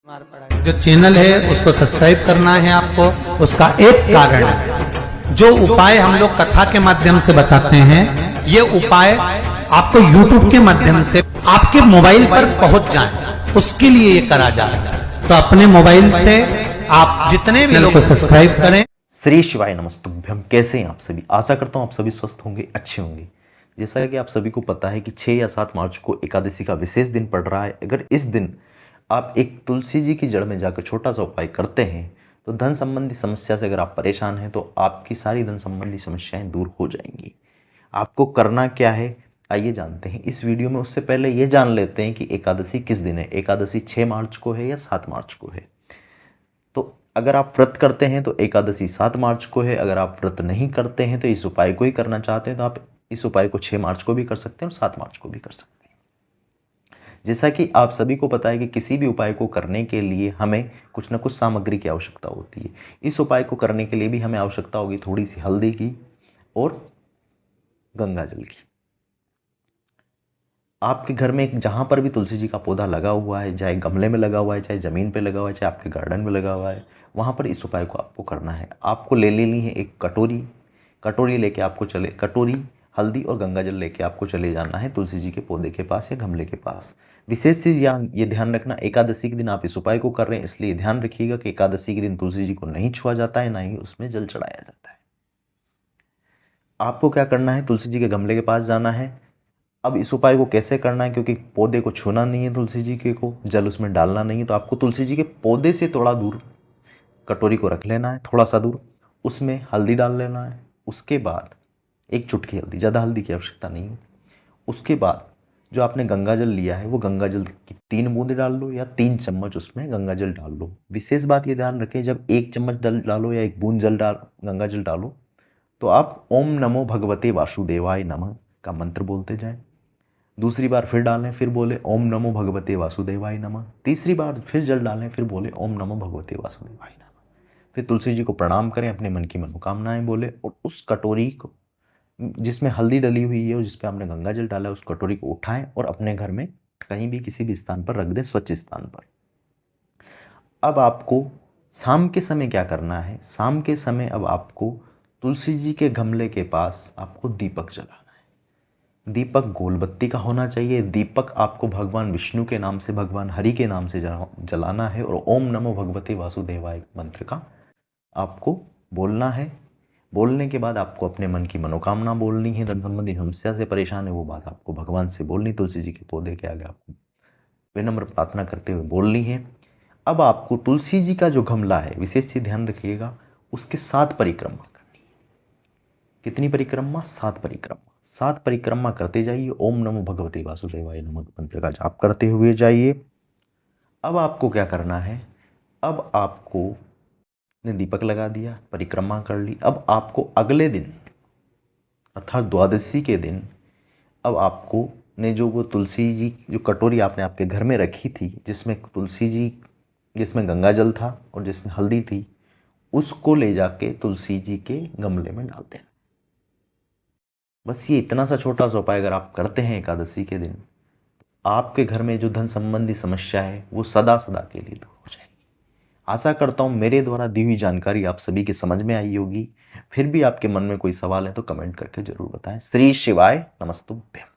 जो चैनल है उसको सब्सक्राइब करना है आपको। उसका एक कारण है, जो उपाय हम लोग कथा के माध्यम से बताते हैं, ये उपाय आपको YouTube के माध्यम से आपके मोबाइल पर पहुंच जाए, उसके लिए ये करा जा रहा है। तो अपने मोबाइल से आप जितने भी लोग सब्सक्राइब करें। श्री शिवाय नमस्तुभ्यम। कैसे हैं आप सभी? आशा करता हूं आप सभी स्वस्थ होंगे, अच्छे होंगे। जैसा कि आप सभी को पता है कि 6 या 7 मार्च को एकादशी का विशेष दिन पड़ रहा है। अगर इस दिन आप एक तुलसी जी की जड़ में जाकर छोटा सा उपाय करते हैं तो धन संबंधी समस्या से अगर आप परेशान हैं तो आपकी सारी धन संबंधी समस्याएं दूर हो जाएंगी। आपको करना क्या है आइए जानते हैं इस वीडियो में। उससे पहले ये जान लेते हैं कि एकादशी किस दिन है। एकादशी 6 मार्च को है या 7 मार्च को है। तो अगर आप व्रत करते हैं तो एकादशी 7 मार्च को है। अगर आप व्रत नहीं करते हैं तो इस उपाय को ही करना चाहते हैं तो आप इस उपाय को 6 मार्च को भी कर सकते हैं और 7 मार्च को भी कर सकते हैं। जैसा कि आप सभी को पता है कि किसी भी उपाय को करने के लिए हमें कुछ ना कुछ सामग्री की आवश्यकता होती है। इस उपाय को करने के लिए भी हमें आवश्यकता होगी थोड़ी सी हल्दी की और गंगा जल की। आपके घर में जहाँ पर भी तुलसी जी का पौधा लगा हुआ है, चाहे गमले में लगा हुआ है, चाहे ज़मीन पे लगा हुआ है, चाहे आपके गार्डन में लगा हुआ है, वहाँ पर इस उपाय को आपको करना है। आपको ले लेनी है एक कटोरी लेके आपको कटोरी हल्दी और गंगा जल लेके आपको चले जाना है तुलसी जी के पौधे के पास या गमले के पास। विशेष चीज़ ये ध्यान रखना, एकादशी के दिन आप इस उपाय को कर रहे हैं, इसलिए ध्यान रखिएगा कि एकादशी के दिन तुलसी जी को नहीं छुआ जाता है, ना ही उसमें जल चढ़ाया जाता है। आपको क्या करना है, तुलसी जी के गमले के पास जाना है। अब इस उपाय को कैसे करना है, क्योंकि पौधे को छूना नहीं है, तुलसी जी के को जल उसमें डालना नहीं है, तो आपको तुलसी जी के पौधे से थोड़ा दूर कटोरी को रख लेना है, थोड़ा सा दूर, उसमें हल्दी डाल लेना है। उसके बाद एक चुटकी हल्दी, ज़्यादा हल्दी की आवश्यकता नहीं है। उसके बाद जो आपने गंगा जल लिया है वो गंगा जल की 3 बूंदें डाल लो या 3 चम्मच उसमें गंगा जल डाल लो। विशेष बात ये ध्यान रखें, जब 1 चम्मच डालो या 1 बूंद गंगा जल डालो तो आप ओम नमो भगवते वासुदेवाय नमः का मंत्र बोलते जाएं। दूसरी बार फिर डालें, फिर बोले ओम नमो भगवते वासुदेवाय नमः। तीसरी बार फिर जल डालें, फिर बोले ओम नमो भगवते वासुदेवाय नमः। फिर तुलसी जी को प्रणाम करें, अपने मन की मनोकामनाएं बोले और उस कटोरी को जिसमें हल्दी डली हुई है और जिस पे आपने गंगा जल डाला है उस कटोरी को उठाएं और अपने घर में कहीं भी किसी भी स्थान पर रख दें, स्वच्छ स्थान पर। अब आपको शाम के समय क्या करना है, शाम के समय अब आपको तुलसी जी के गमले के पास आपको दीपक जलाना है। दीपक गोल बत्ती का होना चाहिए। दीपक आपको भगवान विष्णु के नाम से, भगवान हरि के नाम से जलाना है और ओम नमो भगवते वासुदेवाय मंत्र का आपको बोलना है। बोलने के बाद आपको अपने मन की मनोकामना बोलनी है। धन संबंधी समस्या से परेशान है वो बात आपको भगवान से बोलनी, तुलसी जी के पौधे के आगे आपको विनम्र प्रार्थना करते हुए बोलनी है। अब आपको तुलसी जी का जो गमला है, विशेष चीज ध्यान रखिएगा, उसके 7 परिक्रमा करनी है। कितनी परिक्रमा? 7 परिक्रमा। 7 परिक्रमा करते जाइए। ओम नमो भगवते वासुदेवाय नमः मंत्र का जाप करते हुए जाइए। अब आपको क्या करना है, अब आपको ने दीपक लगा दिया, परिक्रमा कर ली। अब आपको अगले दिन अर्थात द्वादशी के दिन अब आपको ने जो वो तुलसी जी जो कटोरी आपने आपके घर में रखी थी, जिसमें तुलसी जी, जिसमें गंगा जल था और जिसमें हल्दी थी, उसको ले जाके तुलसी जी के गमले में डाल देना। बस ये इतना सा छोटा सा उपाय अगर आप करते हैं एकादशी के दिन, आपके घर में जो धन संबंधी समस्या है वो सदा सदा के लिए दूर हो जाएगी। आशा करता हूँ मेरे द्वारा दी हुई जानकारी आप सभी के समझ में आई होगी। फिर भी आपके मन में कोई सवाल है तो कमेंट करके जरूर बताएं। श्री शिवाय नमस्तुभ्यम।